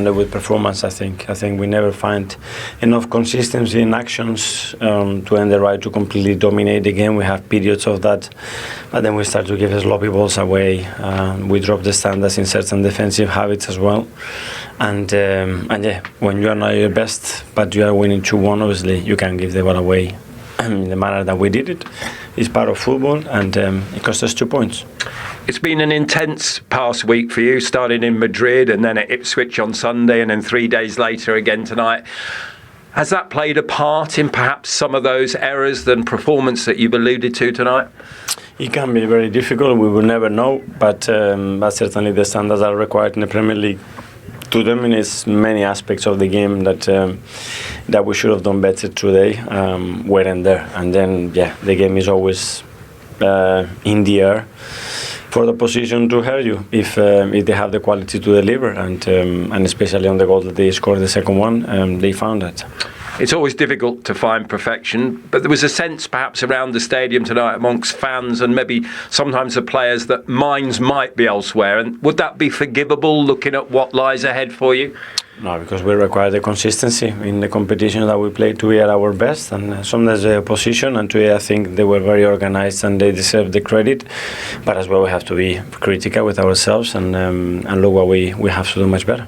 ended with performance. I think we never find enough consistency in actions to end the right to completely dominate the game. We have periods of that, but then we start to give sloppy balls away. We drop the standards in certain defensive habits as well. And yeah, when you are not your best, but you are winning 2-1, obviously you can give the ball away in the manner that we did it. It's part of football, and it cost us 2 points. It's been an intense past week for you, starting in Madrid and then at Ipswich on Sunday and then 3 days later again tonight. Has that played a part in perhaps some of those errors and performance that you've alluded to tonight? It can be very difficult. We will never know, but certainly the standards are required in the Premier League to dominate many aspects of the game that we should have done better today, weren't there. And then, yeah, the game is always in the air for the position to hurt you if they have the quality to deliver, and especially on the goal that they scored, the second one, they found that. It's always difficult to find perfection, but there was a sense perhaps around the stadium tonight amongst fans and maybe sometimes the players that minds might be elsewhere. And would that be forgivable looking at what lies ahead for you? No, because we require the consistency in the competition that we play to be at our best, and sometimes the opposition, and today I think they were very organised and they deserve the credit, but as well we have to be critical with ourselves and look what we have to do much better.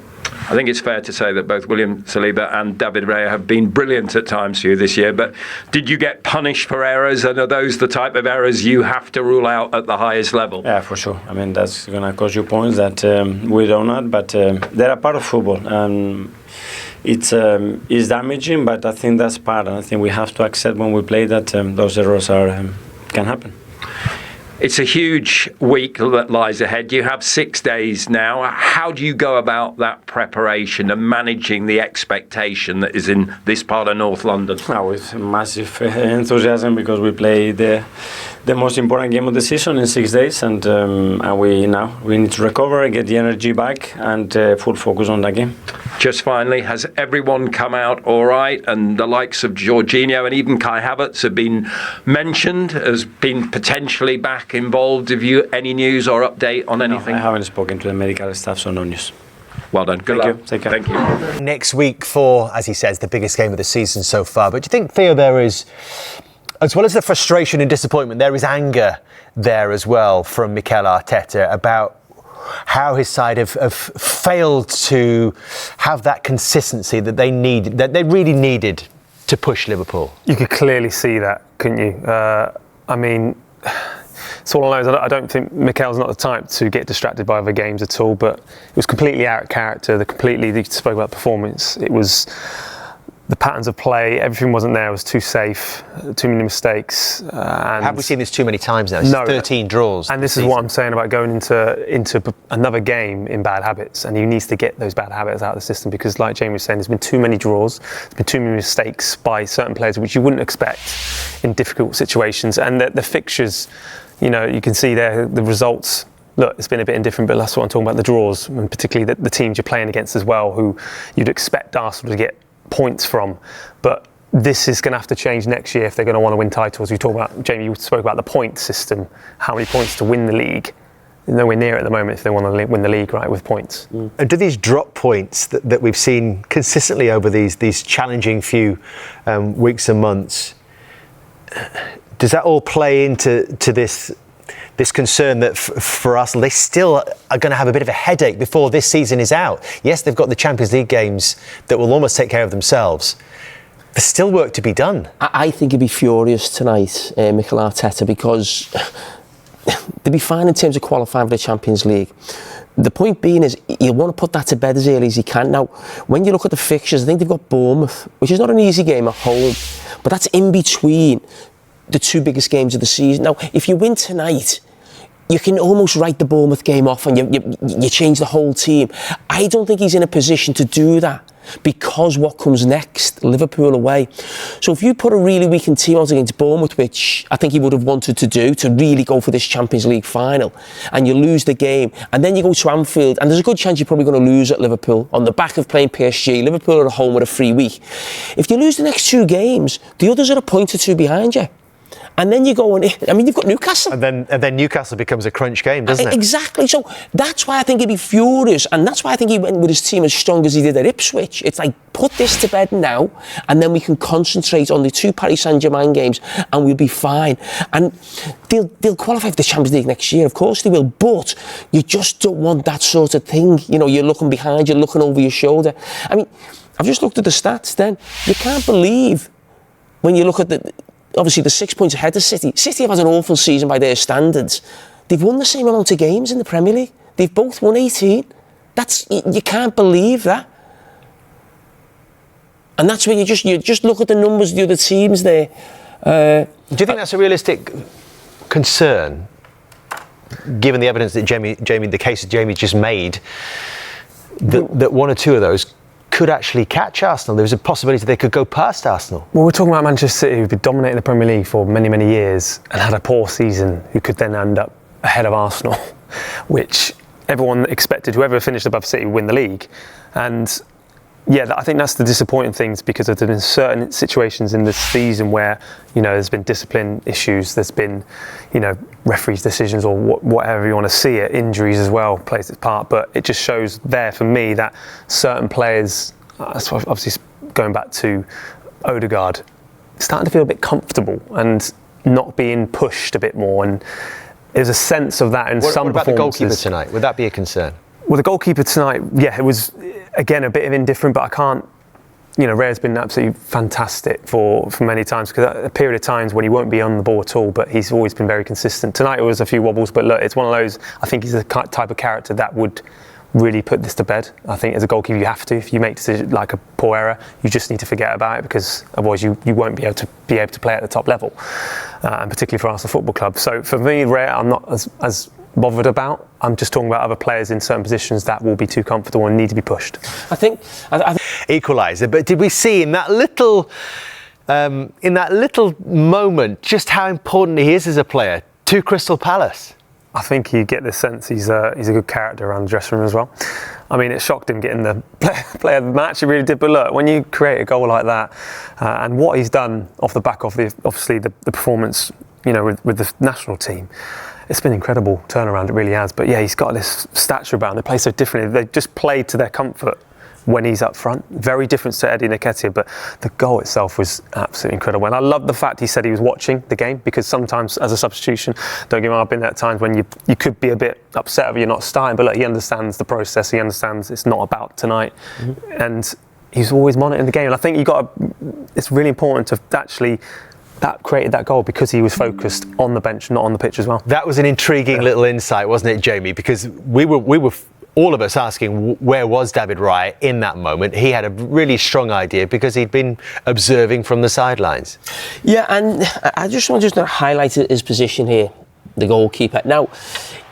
I think it's fair to say that both William Saliba and David Raya have been brilliant at times for you this year, but did you get punished for errors, and are those the type of errors you have to rule out at the highest level? Yeah, for sure. I mean, that's going to cost you points that we don't have, but they're a part of football. It's damaging, but I think that's part, and I think we have to accept when we play that those errors can happen. It's a huge week that lies ahead. You have 6 days now. How do you go about that preparation and managing the expectation that is in this part of North London? With massive enthusiasm, because we play the most important game of the season in 6 days, and we need to recover, get the energy back, and full focus on that game. Just finally, has everyone come out all right? And the likes of Jorginho and even Kai Havertz have been mentioned as being potentially back involved. Have you any news or update on anything? No, I haven't spoken to the medical staff, so no news. Well done. Good luck. Take care. Thank you. Next week for, as he says, the biggest game of the season so far. But do you think, Theo, there is, as well as the frustration and disappointment, there is anger there as well from Mikel Arteta about how his side have failed to have that consistency that they really needed to push Liverpool? You could clearly see that, couldn't you? I mean, it's all I know is I don't think Mikel's not the type to get distracted by other games at all, but it was completely out of character. You spoke about performance. It was the patterns of play, everything wasn't there. It was too safe, too many mistakes. And have we seen this too many times now? No, 13 draws. And this is what I'm saying about going into another game in bad habits, and he needs to get those bad habits out of the system, because like Jamie was saying, there's been too many draws, there's been too many mistakes by certain players which you wouldn't expect in difficult situations. And the fixtures, you can see there the results. Look, it's been a bit indifferent, but that's what I'm talking about, the draws, and particularly the teams you're playing against as well, who you'd expect Arsenal to get points from. But this is going to have to change next year if they're going to want to win titles. You talk about, Jamie, you spoke about the point system, how many points to win the league. Nowhere near at the moment if they want to win the league, right, with points. And do these drop points that we've seen consistently over these challenging few weeks and months, does that all play into this concern that for us, they still are going to have a bit of a headache before this season is out? Yes, they've got the Champions League games that will almost take care of themselves. There's still work to be done. I think he'd be furious tonight, Mikel Arteta, because they'd be fine in terms of qualifying for the Champions League. The point being is, you want to put that to bed as early as you can. Now, when you look at the fixtures, I think they've got Bournemouth, which is not an easy game at home, but that's in between the two biggest games of the season. Now, if you win tonight, you can almost write the Bournemouth game off and you change the whole team. I don't think he's in a position to do that, because what comes next, Liverpool away. So if you put a really weakened team out against Bournemouth, which I think he would have wanted to do, to really go for this Champions League final, and you lose the game, and then you go to Anfield, and there's a good chance you're probably going to lose at Liverpool on the back of playing PSG. Liverpool are at home with a free week. If you lose the next two games, the others are a point or two behind you. And then you go and, I mean, you've got Newcastle. And then Newcastle becomes a crunch game, doesn't it? Exactly. So that's why I think he'd be furious. And that's why I think he went with his team as strong as he did at Ipswich. It's like, put this to bed now, and then we can concentrate on the 2 Paris Saint-Germain games, and we'll be fine. And they'll qualify for the Champions League next year, of course they will. But you just don't want that sort of thing. You know, you're looking behind, you're looking over your shoulder. I mean, I've just looked at the stats then. You can't believe when you look at obviously the 6 points ahead of City. City have had an awful season by their standards. They've won the same amount of games in the Premier League. They've both won 18. You can't believe that. And that's when you just look at the numbers of the other teams there. Do you think that's a realistic concern, given the evidence that the case that Jamie just made, that one or two of those could actually catch Arsenal? There's a possibility they could go past Arsenal. Well, we're talking about Manchester City, who've been dominating the Premier League for many, many years and had a poor season, who could then end up ahead of Arsenal, which everyone expected whoever finished above City would win the league. And yeah, I think that's the disappointing things, because there's been certain situations in this season where, you know, there's been discipline issues, there's been, you know, referees' decisions, or whatever you want to see it, injuries as well plays its part. But it just shows there for me that certain players, obviously going back to Odegaard, starting to feel a bit comfortable and not being pushed a bit more. And there's a sense of that in some performances. What about the goalkeeper tonight? Would that be a concern? Well, the goalkeeper tonight, yeah, it was, again, a bit of indifferent, but I can't, you know, Raya's been absolutely fantastic for many times, because a period of times when he won't be on the ball at all, but he's always been very consistent. Tonight it was a few wobbles, but look, it's one of those, I think he's the type of character that would really put this to bed. I think as a goalkeeper you have to. If you make decisions like a poor error, you just need to forget about it, because otherwise you won't be able to play at the top level, and particularly for Arsenal Football Club. So for me, Raya, I'm not as bothered about. I'm just talking about other players in certain positions that will be too comfortable and need to be pushed. I think equaliser, but did we see in that little moment just how important he is as a player to Crystal Palace? I think you get the sense he's a good character around the dressing room as well. I mean, it shocked him getting the player of the match, it really did. But look, when you create a goal like that, and what he's done off the back of the performance, you know, with the national team, it's been an incredible turnaround, it really has. But yeah, he's got this stature about him. They play so differently. They just play to their comfort when he's up front. Very different to Eddie Nketiah, but the goal itself was absolutely incredible. And I love the fact he said he was watching the game, because sometimes as a substitution, don't get me wrong, I've been there at times when you could be a bit upset if you're not starting, but look, he understands the process, he understands it's not about tonight. Mm-hmm. And he's always monitoring the game. And I think it's really important to actually that created that goal, because he was focused on the bench, not on the pitch as well. That was an intriguing little insight, wasn't it, Jamie? Because we were all of us asking where was David Raya in that moment. He had a really strong idea because he'd been observing from the sidelines. Yeah, and I just want to highlight his position here, the goalkeeper. Now,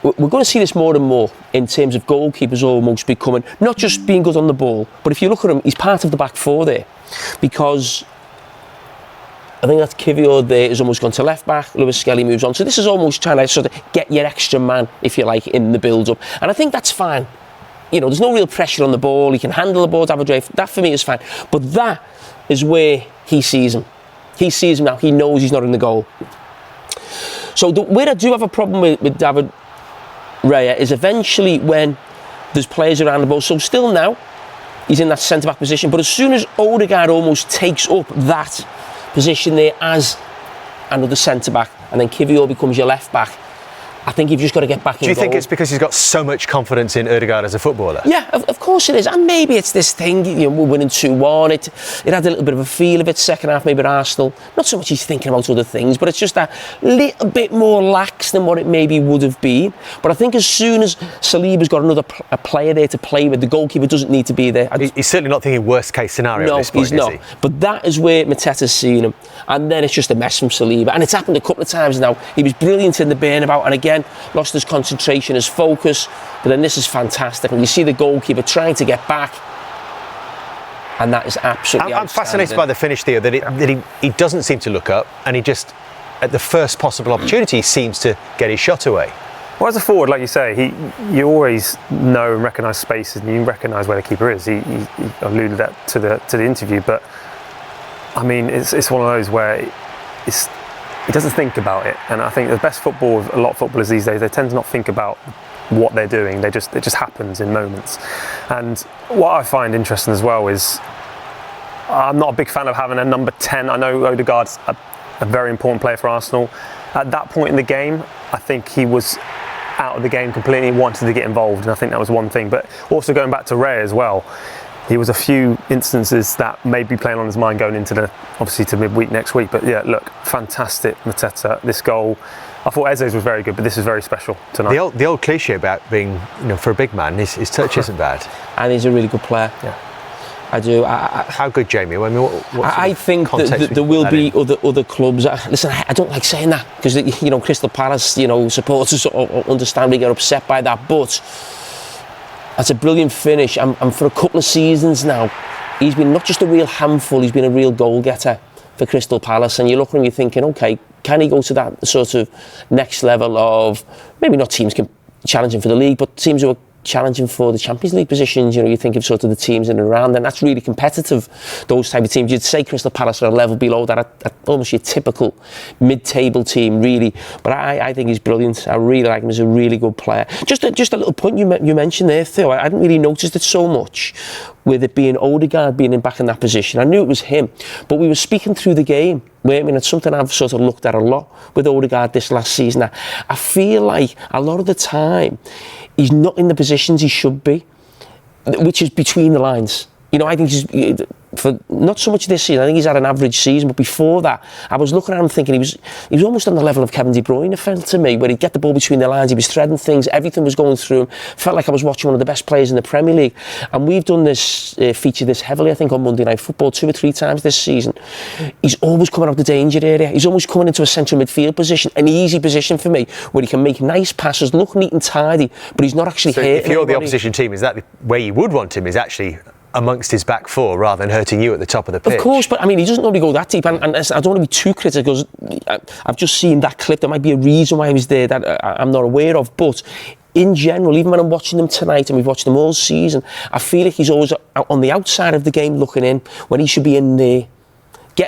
we're going to see this more and more in terms of goalkeepers almost becoming, not just being good on the ball, but if you look at him, he's part of the back four there, because I think that Kivior there is almost gone to left back, Lewis Skelly moves on. So this is almost trying to sort of get your extra man, if you like, in the build-up. And I think that's fine. You know, there's no real pressure on the ball. He can handle the ball, David Raya. That for me is fine. But that is where he sees him. He sees him now. He knows he's not in the goal. So where I do have a problem with David Raya is eventually when there's players around the ball. So still now, he's in that centre-back position. But as soon as Odegaard almost takes up that position there as another centre-back, and then Kivior becomes your left-back, I think you've just got to get back in goal. Do you think it's because he's got so much confidence in Odegaard as a footballer? Yeah, of course it is. And maybe it's this thing, you know, we're winning 2-1. It had a little bit of a feel of it second half, maybe at Arsenal. Not so much he's thinking about other things, but it's just that little bit more lax than what it maybe would have been. But I think as soon as Saliba's got a player there to play with, the goalkeeper doesn't need to be there. He's certainly not thinking worst case scenario at this point, he's not. But that is where Mateta's seen him. And then it's just a mess from Saliba. And it's happened a couple of times now. He was brilliant in the Bernabeu, and again, lost his concentration, his focus. But then this is fantastic. And you see the goalkeeper trying to get back. And that is absolutely I'm fascinated by the finish, Theo, that he doesn't seem to look up, and he just, at the first possible opportunity, seems to get his shot away. Well, as a forward, like you say, you always know and recognise spaces, and you recognise where the keeper is. He alluded that to the interview, but I mean, it's one of those where he doesn't think about it. And I think the best football with a lot of footballers these days, they tend to not think about what they're doing. It just happens in moments. And what I find interesting as well is I'm not a big fan of having a number 10. I know Odegaard's a very important player for Arsenal. At that point in the game, I think he was out of the game completely, wanted to get involved, and I think that was one thing. But also going back to Ray as well, he was a few instances that may be playing on his mind going into obviously to midweek next week. But yeah, look, fantastic Arteta. This goal, I thought Eze's was very good, but this is very special tonight. The old cliche about being, for a big man, his touch isn't bad. And he's a really good player. Yeah. I do. How good, Jamie? I mean, I think that there will be other clubs. Listen, I don't like saying that because Crystal Palace, supporters understand we get upset by that, but that's a brilliant finish. And for a couple of seasons now, he's been not just a real handful, he's been a real goal getter for Crystal Palace. And you look at him, you're thinking, okay, can he go to that sort of next level of maybe not teams challenging for the league, but teams who are challenging for the Champions League positions? You think of sort of the teams in and around, and that's really competitive, those type of teams. You'd say Crystal Palace are a level below that, almost your typical mid-table team, really. But I think he's brilliant. I really like him. He's a really good player. Just a little point you mentioned there, Theo. I hadn't really noticed it so much with it being Odegaard being back in that position. I knew it was him, but we were speaking through the game, weren't we? And it's something I've sort of looked at a lot with Odegaard this last season. I feel like a lot of the time he's not in the positions he should be, which is between the lines. I think he's, for not so much this season, I think he's had an average season, but before that, I was looking at him thinking he was almost on the level of Kevin De Bruyne, it felt to me, where he'd get the ball between the lines, he was threading things, everything was going through him. Felt like I was watching one of the best players in the Premier League. And we've done this, feature this heavily, I think, on Monday Night Football 2 or 3 times this season. He's always coming out of the danger area. He's always coming into a central midfield position, an easy position for me, where he can make nice passes, look neat and tidy, but he's not actually hurting if you're anybody. The opposition team, is that where you would want him, is actually amongst his back four rather than hurting you at the top of the pitch? Of course, but I mean, he doesn't normally go that deep, and I don't want to be too critical because I've just seen that clip. There might be a reason why he was there that I'm not aware of, but in general, even when I'm watching them tonight, and we've watched them all season, I feel like he's always on the outside of the game looking in when he should be in there.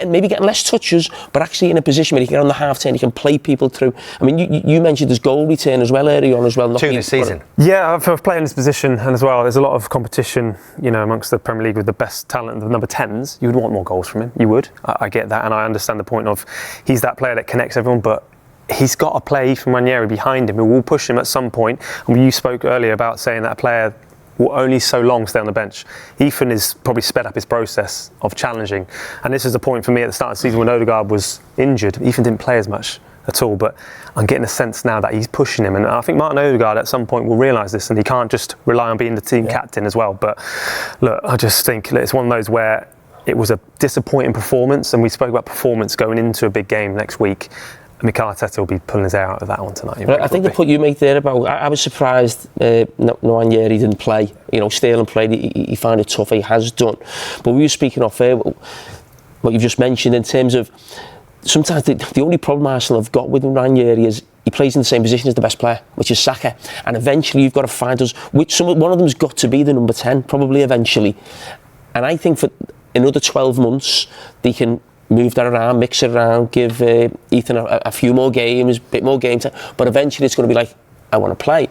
Maybe getting less touches, but actually in a position where he can get on the half turn, he can play people through. I mean, you mentioned his goal return as well earlier on as well. 2 this season. Yeah, for playing this position, and as well, there's a lot of competition, amongst the Premier League with the best talent, the number 10s. You would want more goals from him. You would. I get that, and I understand the point of he's that player that connects everyone, but he's got a player from Ranieri behind him who will push him at some point. And you spoke earlier about saying that a player will only so long stay on the bench. Ethan has probably sped up his process of challenging. And this is the point for me at the start of the season when Odegaard was injured. Ethan didn't play as much at all, but I'm getting a sense now that he's pushing him. And I think Martin Odegaard at some point will realise this, and he can't just rely on being the team captain as well. But look, I just think it's one of those where it was a disappointing performance, and we spoke about performance going into a big game next week. Mikel Arteta will be pulling his hair out of that one tonight. I think the point you make there about, I was surprised Ranieri didn't play. Sterling played, he found it tough, he has done. But we were speaking off air, what you've just mentioned in terms of, sometimes the only problem Arsenal have got with Ranieri is he plays in the same position as the best player, which is Saka. And eventually you've got to find us, one of them's got to be the number 10, probably eventually. And I think for another 12 months, they can move that around, mix it around, give Ethan a few more games, a bit more game time, but eventually it's going to be like, I want to play.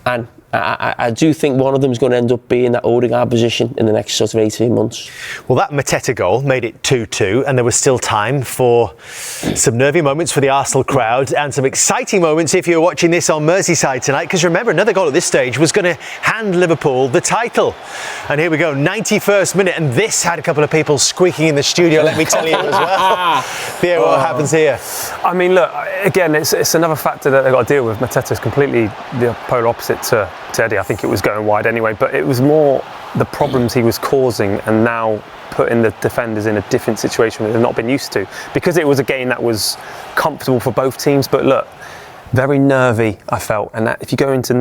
And I do think one of them is going to end up being that Odegaard position in the next sort of 18 months. Well, that Mateta goal made it 2-2, and there was still time for some nervy moments for the Arsenal crowd and some exciting moments if you were watching this on Merseyside tonight, because remember, another goal at this stage was going to hand Liverpool the title. And here we go, 91st minute, and this had a couple of people squeaking in the studio, let me tell you as well. Theo, what happens here? I mean, look, again, it's another factor that they've got to deal with. Mateta's completely the polar opposite to Eddie. I think it was going wide anyway, but it was more the problems he was causing and now putting the defenders in a different situation that they've not been used to, because it was a game that was comfortable for both teams. But look, very nervy I felt, and that if you go into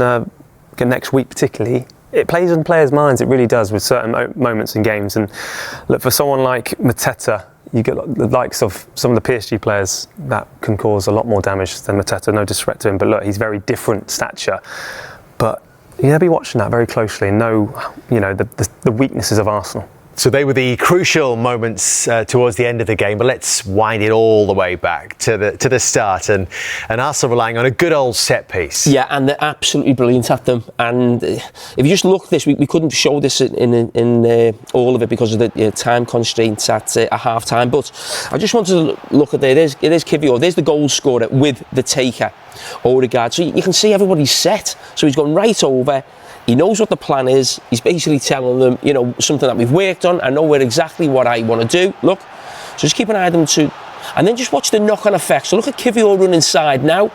next week particularly, it plays on players' minds, it really does, with certain moments in games. And look, for someone like Mateta, you get the likes of some of the PSG players that can cause a lot more damage than Mateta, no disrespect to him, but look, he's very different stature. But you'll be watching that very closely and know, the weaknesses of Arsenal. So they were the crucial moments towards the end of the game, but let's wind it all the way back to the start, and Arsenal relying on a good old set piece. Yeah, and they're absolutely brilliant at them. And if you just look at this, we couldn't show this in all of it because of the time constraints at half time. But I just wanted to look at it. It is Kiwior. There's the goal scorer with the taker, Odegaard. So you can see everybody's set. So he's gone right over. He knows what the plan is. He's basically telling them, you know, something that we've worked on. I know where exactly what I want to do. Look, so just keep an eye on them too. And then just watch the knock-on effect. So look at Kiwior running inside now.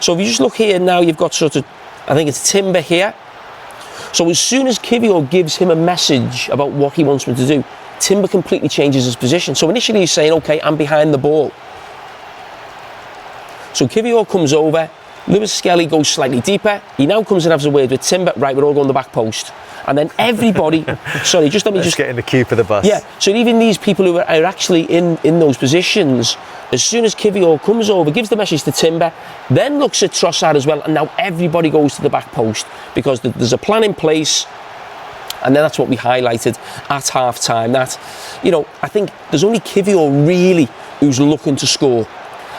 So if you just look here now, you've got sort of, I think it's Timber here. So as soon as Kiwior gives him a message about what he wants him to do, Timber completely changes his position. So initially he's saying, okay, I'm behind the ball. So Kiwior comes over. Lewis Skelly goes slightly deeper. He now comes and has a word with Timber. Right, we're all going the back post. And then everybody... sorry, just let me Let's get in the queue for the bus. Yeah, so even these people who are actually in those positions, as soon as Kiwior comes over, gives the message to Timber, then looks at Trossard as well, and now everybody goes to the back post because there's a plan in place. And then that's what we highlighted at half-time. That, you know, I think there's only Kiwior really who's looking to score.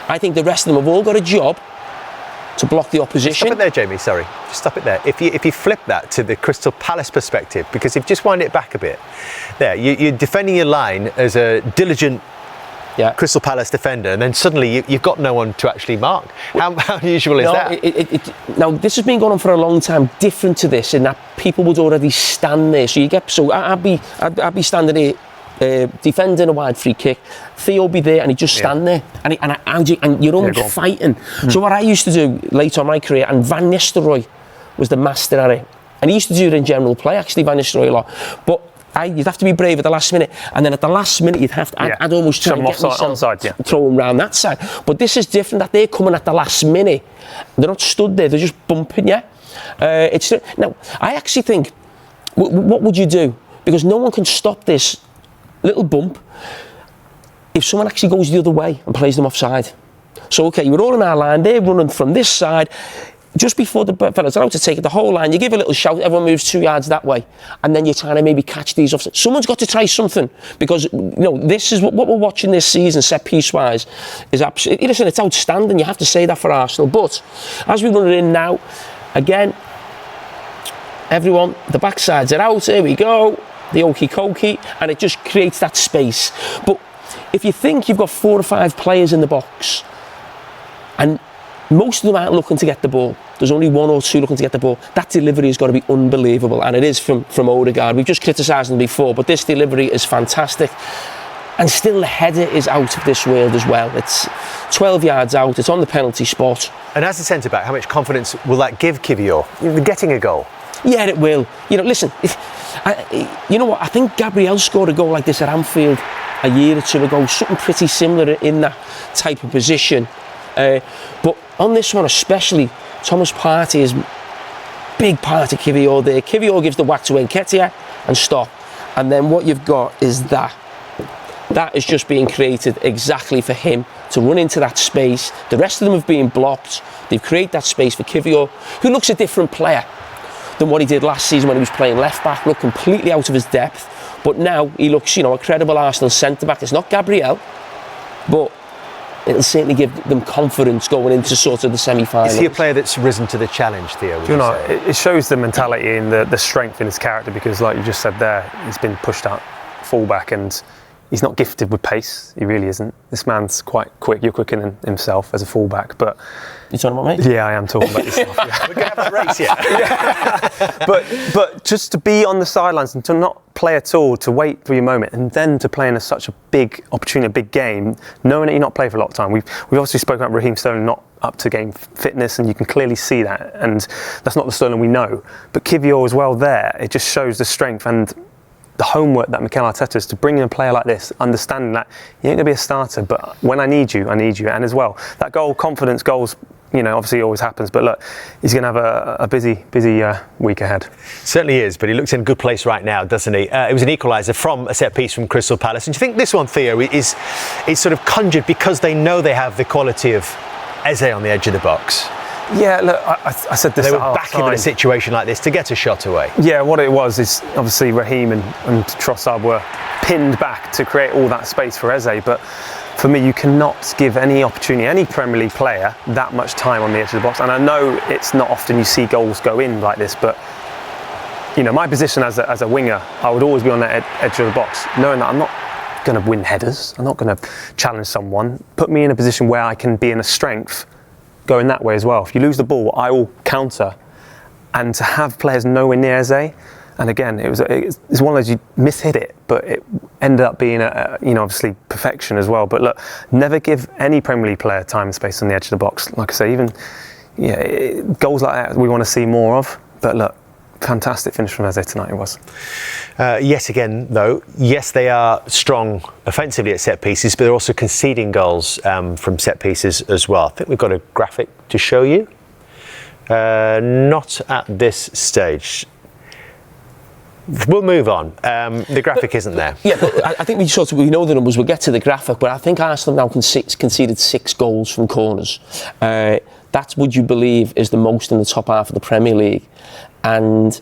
I think the rest of them have all got a job to block the opposition. Stop it there, Jamie, sorry. Just stop it there. If you flip that to the Crystal Palace perspective, because if you just wind it back a bit, there, you're defending your line as a diligent Crystal Palace defender, and then suddenly you've got no one to actually mark. How unusual is that? Now, this has been going on for a long time, different to this, in that people would already stand there. So I'd be standing here, defending a wide free kick. Theo would be there and he'd just stand there and you're almost fighting. So what I used to do later on in my career, and Van Nistelrooy was the master at it, and he used to do it in general play, actually, Van Nistelrooy a lot, but you'd have to be brave at the last minute, and then at the last minute you'd have to I'd almost try and get myself throw him round that side. But this is different, that they're coming at the last minute. They're not stood there, they're just bumping you. Now I actually think, what would you do? Because no one can stop this little bump if someone actually goes the other way and plays them offside. So okay, we're all in our line, they're running from this side. Just before the fellas are out to take it the whole line, you give a little shout, everyone moves 2 yards that way, and then you're trying to maybe catch these offside. Someone's got to try something, because you know this is what we're watching this season, set piece wise, is absolutely, listen, it's outstanding. You have to say that for Arsenal. But as we run it in now, again, everyone, the backsides are out. Here we go. The okie dokie, and it just creates that space. But if you think you've got 4 or 5 players in the box, and most of them aren't looking to get the ball, there's only 1 or 2 looking to get the ball, that delivery has got to be unbelievable, and it is from Odegaard. We've just criticised him before, but this delivery is fantastic. And still the header is out of this world as well. It's 12 yards out, it's on the penalty spot. And as a centre-back, how much confidence will that give Kiwior? You're getting a goal. Yeah, it will. You know, listen, you know what, I think Gabriel scored a goal like this at Anfield a year or 2 ago, something pretty similar in that type of position. But on this one especially, Thomas Partey is big part of Kiwior there. Kiwior gives the whack to Nketiah and stop. And then what you've got is that. That is just being created exactly for him to run into that space. The rest of them have been blocked. They've created that space for Kiwior, who looks a different player than what he did last season when he was playing left back, looked completely out of his depth. But now he looks, you know, a credible Arsenal centre back. It's not Gabriel, but it'll certainly give them confidence going into sort of the semi-finals. Is he a player that's risen to the challenge, Theo? You know, it shows the mentality and the strength in his character, because like you just said there, he's been pushed out fullback and he's not gifted with pace. He really isn't. This man's quite quick. You're quicker than himself as a fullback, but... You talking about me? Yeah, I am talking about yourself. Yeah. We're going to have a race here. But just to be on the sidelines and to not play at all, to wait for your moment, and then to play in such a big opportunity, a big game, knowing that you're not playing for a lot of time. We've obviously spoken about Raheem Sterling not up to game fitness, and you can clearly see that, and that's not the Sterling we know. But Kiwior as well there, it just shows the strength and the homework that Mikel Arteta is to bring in a player like this, understanding that you ain't going to be a starter, but when I need you, and as well, that confidence goals, you know, obviously always happens, but look, he's going to have a busy week ahead. Certainly is, but he looks in a good place right now, doesn't he? It was an equaliser from a set piece from Crystal Palace. And do you think this one, Theo, is sort of conjured because they know they have the quality of Eze on the edge of the box? Yeah, look, I said this. They were back in a situation like this to get a shot away. Yeah, what it was is obviously Raheem and Trossard were pinned back to create all that space for Eze. But for me, you cannot give any opportunity, any Premier League player, that much time on the edge of the box. And I know it's not often you see goals go in like this, but you know, my position as a winger, I would always be on that edge of the box, knowing that I'm not going to win headers, I'm not going to challenge someone. Put me in a position where I can be in a strength going that way as well. If you lose the ball, I will counter. And to have players nowhere near Eze, and again, it's one of those, you mishit it, but it ended up being obviously perfection as well. But look, never give any Premier League player time and space on the edge of the box. Like I say, even goals like that we want to see more of. But look, fantastic finish from Eze tonight it was. Yes, again, though, yes, they are strong offensively at set pieces, but they're also conceding goals from set pieces as well. I think we've got a graphic to show you. Not at this stage. We'll move on. The graphic isn't there. Yeah, but I think we know the numbers. We'll get to the graphic, but I think Arsenal now conceded 6 goals from corners. That, would you believe, is the most in the top half of the Premier League. And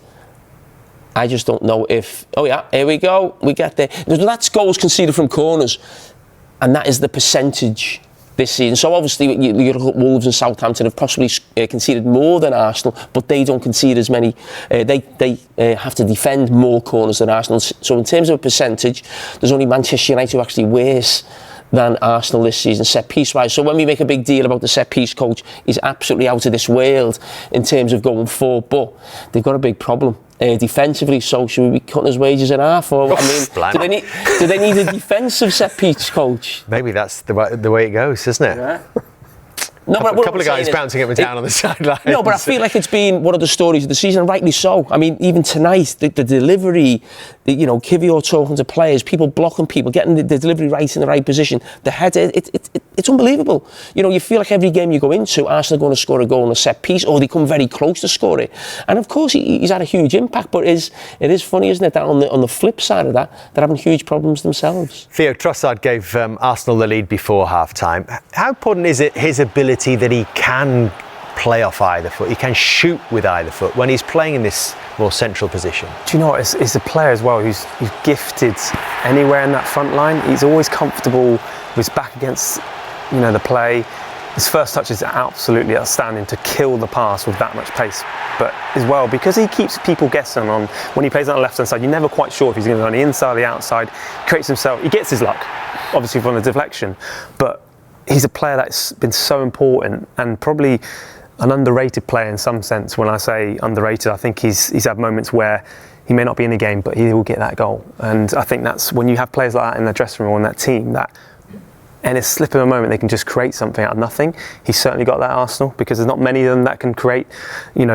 I just don't know if... Oh yeah, here we go. We get there. That's goals conceded from corners. And that is the percentage this season. So obviously you look at Wolves and Southampton have possibly conceded more than Arsenal, but they don't concede as many. They have to defend more corners than Arsenal. So in terms of a percentage, there's only Manchester United who are actually worse than Arsenal this season, set piece wise. So when we make a big deal about the set piece coach, he's absolutely out of this world in terms of going forward, but they've got a big problem defensively. So should we be cutting his wages in half? Or I mean, do they need a defensive set piece coach? Maybe that's the way it goes, isn't it? Yeah. No, a couple of guys bouncing up and down on the sideline. No, but I feel like it's been one of the stories of the season, rightly so. I mean, even tonight, the delivery, Kivior talking to players, people blocking people, getting the delivery right in the right position, the header, it's unbelievable. You feel like every game you go into, Arsenal are going to score a goal on a set piece, or they come very close to score it. And of course, he's had a huge impact, but it is funny, isn't it, that on the flip side of that, they're having huge problems themselves. Theo, Trossard gave Arsenal the lead before half-time. How important is it his ability that he can play off either foot, he can shoot with either foot when he's playing in this more central position? Do you know what? It's a player as well who's gifted anywhere in that front line. He's always comfortable with his back against the play. His first touch is absolutely outstanding to kill the pass with that much pace. But as well, because he keeps people guessing on when he plays on the left hand side, you're never quite sure if he's going to go on the inside or the outside. He gets his luck, obviously from the deflection, but he's a player that's been so important and probably an underrated player in some sense. When I say underrated, I think he's had moments where he may not be in the game, but he will get that goal. And I think that's when you have players like that in the dressing room or in that team, that in a slip of a moment they can just create something out of nothing. He's certainly got that at Arsenal, because there's not many of them that can create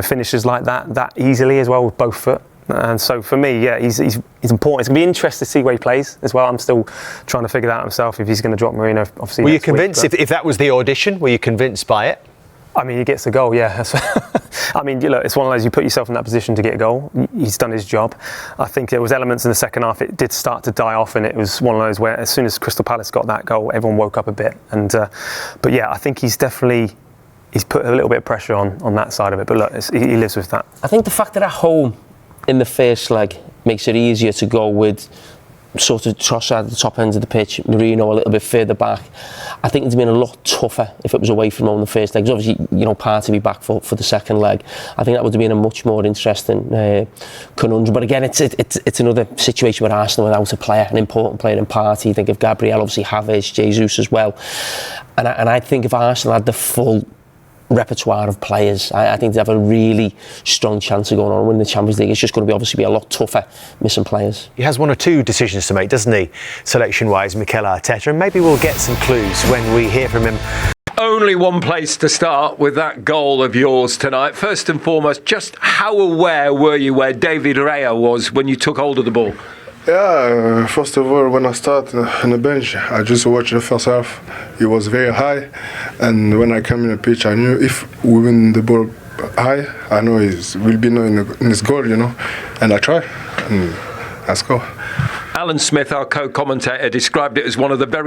finishes like that easily as well with both foot. And so for me, yeah, he's important. It's going to be interesting to see where he plays as well. I'm still trying to figure that out myself, if he's going to drop Marino, obviously. Were you convinced, if that was the audition, were you convinced by it? I mean, he gets the goal, yeah. I mean, it's one of those, you put yourself in that position to get a goal. He's done his job. I think there was elements in the second half, it did start to die off, and it was one of those where as soon as Crystal Palace got that goal, everyone woke up a bit. And but yeah, I think he's put a little bit of pressure on that side of it. But look, he lives with that. I think the fact that at home in the first leg makes it easier to go with sort of Trossard at the top end of the pitch, Marino a little bit further back. I think it's been a lot tougher if it was away from home in the first leg. Because obviously, Partey be back for the second leg. I think that would have been a much more interesting conundrum. But again, it's another situation where Arsenal without a player, an important player in Partey. Think of Gabriel, obviously Havertz, Jesus as well. And I think if Arsenal had the full repertoire of players, I think they have a really strong chance of going on and winning the Champions League. It's just going to be a lot tougher missing players. He has one or two decisions to make, doesn't he, selection-wise, Mikel Arteta, and maybe we'll get some clues when we hear from him. Only one place to start with that goal of yours tonight. First and foremost, just how aware were you where David Raya was when you took hold of the ball? Yeah, first of all, when I started on the bench, I just watched the first half. It was very high, and when I came in the pitch, I knew if we win the ball high, I know it will be in his goal, and I try, and I score. Alan Smith, our co-commentator, described it as one of the very